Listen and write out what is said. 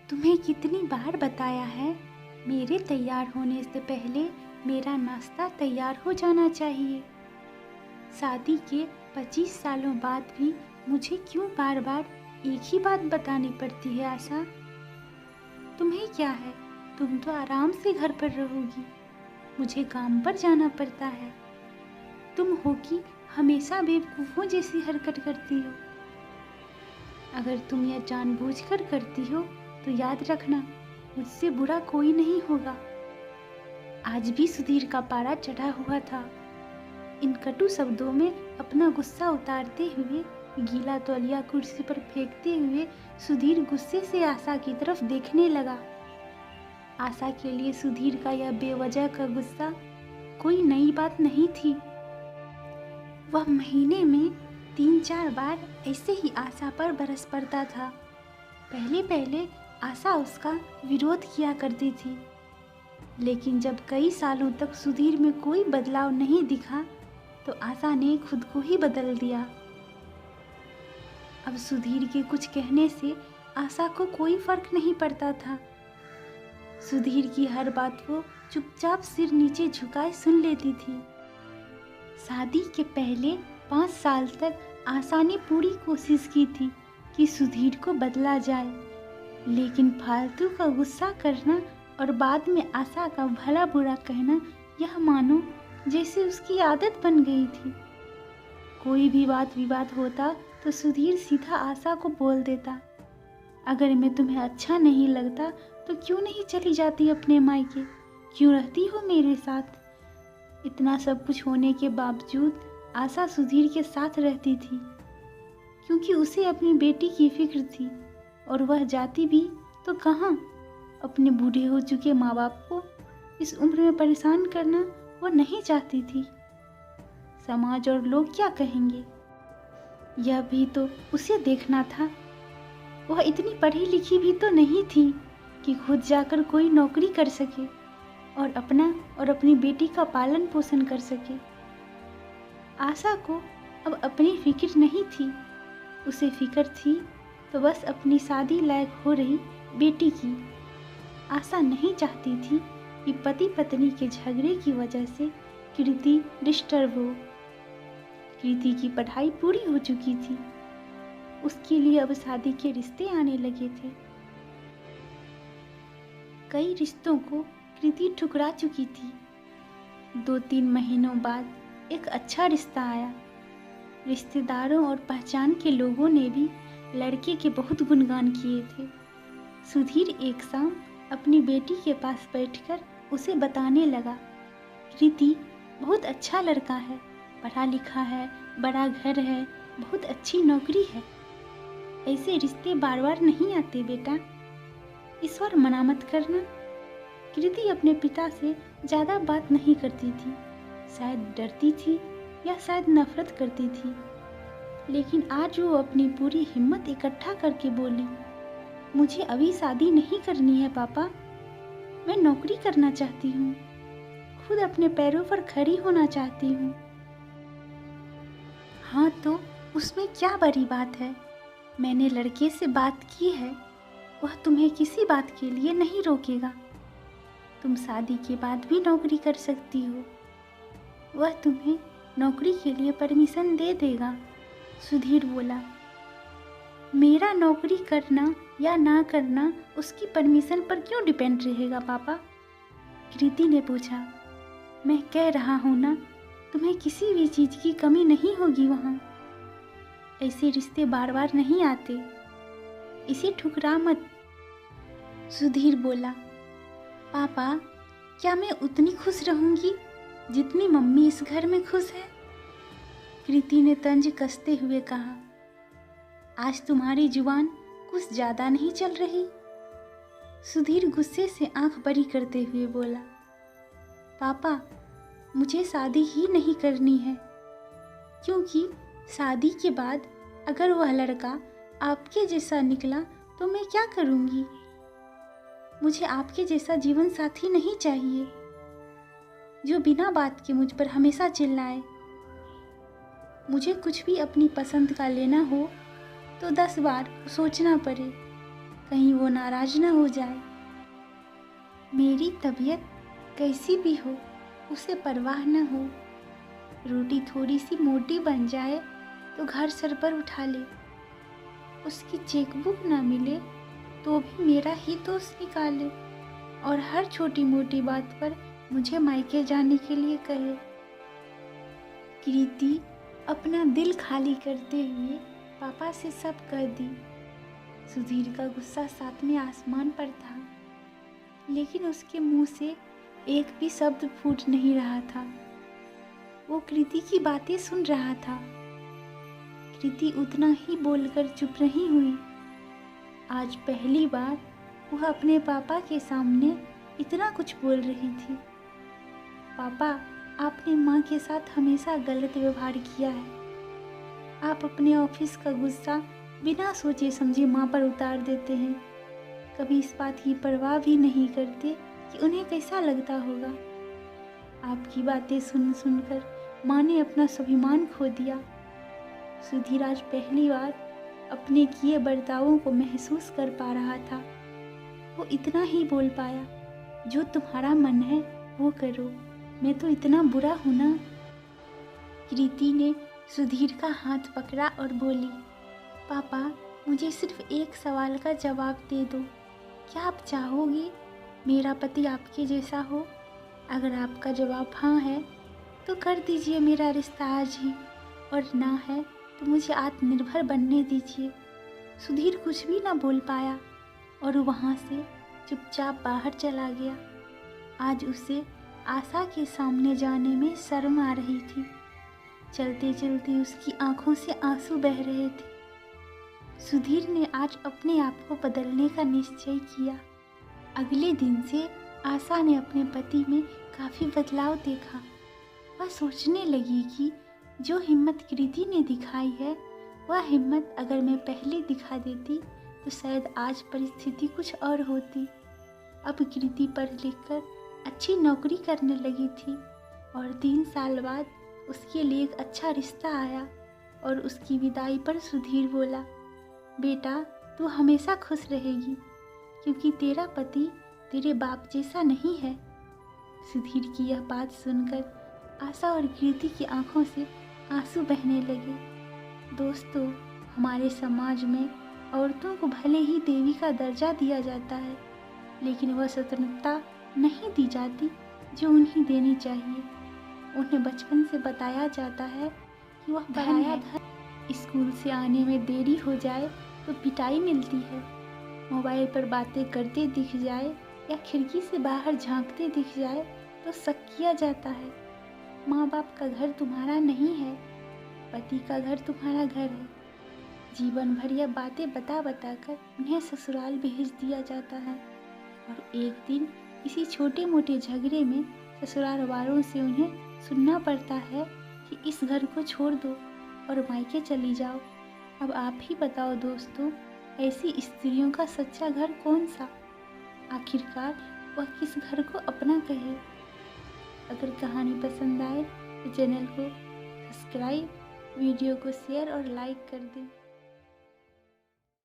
तुम्हें कितनी बार बताया है, मेरे तैयार होने से पहले मेरा नाश्ता तैयार हो जाना चाहिए। शादी के 25 सालों बाद भी मुझे क्यों बार बार एक ही बात बतानी पड़ती है आशा? तुम्हें क्या है, तुम तो आराम से घर पर रहोगी, मुझे काम पर जाना पड़ता है। तुम हो कि हमेशा बेवकूफ़ों जैसी हरकत करती हो। अगर तुम यह जानबूझकर करती हो तो याद रखना, मुझसे बुरा कोई नहीं होगा। आज भी सुधीर का पारा चढ़ा हुआ था। इन कटु शब्दों में अपना गुस्सा उतारते हुए, गीला तौलिया कुर्सी पर फेंकते हुए सुधीर गुस्से से आशा की तरफ देखने लगा। आशा के लिए सुधीर का यह बेवजह का गुस्सा कोई नई बात नहीं थी। वह महीने में 3-4 बार ऐसे ही आशा पर बरस पड़ता था। पहले पहले आशा उसका विरोध किया करती थी, लेकिन जब कई सालों तक सुधीर में कोई बदलाव नहीं दिखा तो आशा ने खुद को ही बदल दिया। अब सुधीर के कुछ कहने से आशा को कोई फर्क नहीं पड़ता था। सुधीर की हर बात वो चुपचाप सिर नीचे झुकाए सुन लेती थी। शादी के पहले 5 साल तक आशा ने पूरी कोशिश की थी कि सुधीर को बदला जाए, लेकिन फालतू का गुस्सा करना और बाद में आशा का भला बुरा कहना, यह मानो जैसे उसकी आदत बन गई थी। कोई भी बात विवाद होता तो सुधीर सीधा आशा को बोल देता, अगर मैं तुम्हें अच्छा नहीं लगता तो क्यों नहीं चली जाती अपने मायके, क्यों रहती हो मेरे साथ। इतना सब कुछ होने के बावजूद आशा सुधीर के साथ रहती थी, क्योंकि उसे अपनी बेटी की फिक्र थी। और वह जाती भी तो कहाँ, अपने बूढ़े हो चुके माँ बाप को इस उम्र में परेशान करना वो नहीं चाहती थी। समाज और लोग क्या कहेंगे, यह भी तो उसे देखना था। वह इतनी पढ़ी लिखी भी तो नहीं थी कि खुद जाकर कोई नौकरी कर सके और अपना और अपनी बेटी का पालन पोषण कर सके। आशा को अब अपनी फिक्र नहीं थी, उसे फिक्र थी तो बस अपनी शादी लायक हो रही बेटी की। आशा नहीं चाहती थी कि पति पत्नी के झगड़े की वजह से कृति डिस्टर्ब हो। कृति की पढ़ाई पूरी हो चुकी थी, उसके लिए अब शादी के रिश्ते आने लगे थे। कई रिश्तों को कृति ठुकरा चुकी थी। 2-3 महीनों बाद एक अच्छा रिश्ता आया। रिश्तेदारों और पहचान के लोगों ने भी लड़के के बहुत गुणगान किए थे। सुधीर एक शाम अपनी बेटी के पास बैठकर उसे बताने लगा, कृति बहुत अच्छा लड़का है, पढ़ा लिखा है, बड़ा घर है, बहुत अच्छी नौकरी है। ऐसे रिश्ते बार बार नहीं आते बेटा, इस बार मना मत करना। कृति अपने पिता से ज़्यादा बात नहीं करती थी, शायद डरती थी या शायद नफरत करती थी, लेकिन आज वो अपनी पूरी हिम्मत इकट्ठा करके बोली, मुझे अभी शादी नहीं करनी है पापा, मैं नौकरी करना चाहती हूँ, खुद अपने पैरों पर खड़ी होना चाहती हूँ। हाँ तो उसमें क्या बड़ी बात है, मैंने लड़के से बात की है, वह तुम्हें किसी बात के लिए नहीं रोकेगा। तुम शादी के बाद भी नौकरी कर सकती हो, वह तुम्हें नौकरी के लिए परमिशन दे देगा। सुधीर बोला, मेरा नौकरी करना या ना करना उसकी परमिशन पर क्यों डिपेंड रहेगा पापा? कृति ने पूछा। मैं कह रहा हूँ ना, तुम्हें किसी भी चीज़ की कमी नहीं होगी वहाँ। ऐसे रिश्ते बार बार नहीं आते, इसे ठुकरा मत। सुधीर बोला, पापा क्या मैं उतनी खुश रहूँगी जितनी मम्मी इस घर में खुश है? कृति ने तंज कसते हुए कहा, आज तुम्हारी जुबान कुछ ज़्यादा नहीं चल रही? सुधीर गुस्से से आंख बड़ी करते हुए बोला, पापा मुझे शादी ही नहीं करनी है, क्योंकि शादी के बाद अगर वह लड़का आपके जैसा निकला तो मैं क्या करूँगी? मुझे आपके जैसा जीवन साथी नहीं चाहिए, जो बिना बात के मुझ पर हमेशा चिल्लाए। मुझे कुछ भी अपनी पसंद का लेना हो तो 10 बार सोचना पड़े, कहीं वो नाराज न हो जाए। मेरी तबीयत कैसी भी हो उसे परवाह न हो। रोटी थोड़ी सी मोटी बन जाए तो घर सर पर उठा ले। उसकी चेकबुक ना मिले तो भी मेरा ही दोष निकाले और हर छोटी मोटी बात पर मुझे मायके जाने के लिए कहे। कृति अपना दिल खाली करते हुए पापा से सब कह दी। सुधीर का गुस्सा सातवें आसमान पर था, लेकिन उसके मुंह से एक भी शब्द फूट नहीं रहा था। वो कृति की बातें सुन रहा था। कृति उतना ही बोलकर चुप नहीं हुई। आज पहली बार वह अपने पापा के सामने इतना कुछ बोल रही थी। पापा, आपने माँ के साथ हमेशा गलत व्यवहार किया है। आप अपने ऑफिस का गुस्सा बिना सोचे समझे माँ पर उतार देते हैं। कभी इस बात की परवाह भी नहीं करते कि उन्हें कैसा लगता होगा। आपकी बातें सुन सुनकर माँ ने अपना स्वाभिमान खो दिया। सुधीर आज पहली बार अपने किए बर्तावों को महसूस कर पा रहा था। वो इतना ही बोल पाया, जो तुम्हारा मन है वो करो, मैं तो इतना बुरा हूँ ना। कृति ने सुधीर का हाथ पकड़ा और बोली, पापा, मुझे सिर्फ एक सवाल का जवाब दे दो। क्या आप चाहोगे मेरा पति आपके जैसा हो? अगर आपका जवाब हाँ है तो कर दीजिए मेरा रिश्ता आज ही, और ना है तो मुझे आत्मनिर्भर बनने दीजिए। सुधीर कुछ भी ना बोल पाया और वहाँ से चुपचाप बाहर चला गया। आज उसे आशा के सामने जाने में शर्म आ रही थी। चलते चलते उसकी आंखों से आंसू बह रहे थे। सुधीर ने आज अपने आप को बदलने का निश्चय किया। अगले दिन से आशा ने अपने पति में काफ़ी बदलाव देखा। वह सोचने लगी कि जो हिम्मत कृति ने दिखाई है, वह हिम्मत अगर मैं पहले दिखा देती तो शायद आज परिस्थिति कुछ और होती। अब कृति पढ़ लिख कर अच्छी नौकरी करने लगी थी और 3 साल बाद उसके लिए एक अच्छा रिश्ता आया। और उसकी विदाई पर सुधीर बोला, बेटा, तू हमेशा खुश रहेगी क्योंकि तेरा पति तेरे बाप जैसा नहीं है। सुधीर की यह बात सुनकर आशा और कृति की आंखों से आंसू बहने लगे। दोस्तों, हमारे समाज में औरतों को भले ही देवी का दर्जा दिया जाता है, लेकिन वह स्वतंत्रता नहीं दी जाती जो उन्हें देनी चाहिए। उन्हें बचपन से बताया जाता है कि वह पराया धन। स्कूल से आने में देरी हो जाए तो पिटाई मिलती है। मोबाइल पर बातें करते दिख जाए या खिड़की से बाहर झांकते दिख जाए तो शक किया जाता है। माँ बाप का घर तुम्हारा नहीं है, पति का घर तुम्हारा घर है। जीवन भर यह बातें बता बता कर उन्हें ससुराल भेज दिया जाता है और एक दिन किसी छोटे मोटे झगड़े में ससुराल वालों से उन्हें सुनना पड़ता है कि इस घर को छोड़ दो और मायके चली जाओ। अब आप ही बताओ दोस्तों, ऐसी स्त्रियों का सच्चा घर कौन सा? आखिरकार वह किस घर को अपना कहे? अगर कहानी पसंद आए तो चैनल को सब्सक्राइब, वीडियो को शेयर और लाइक कर दें।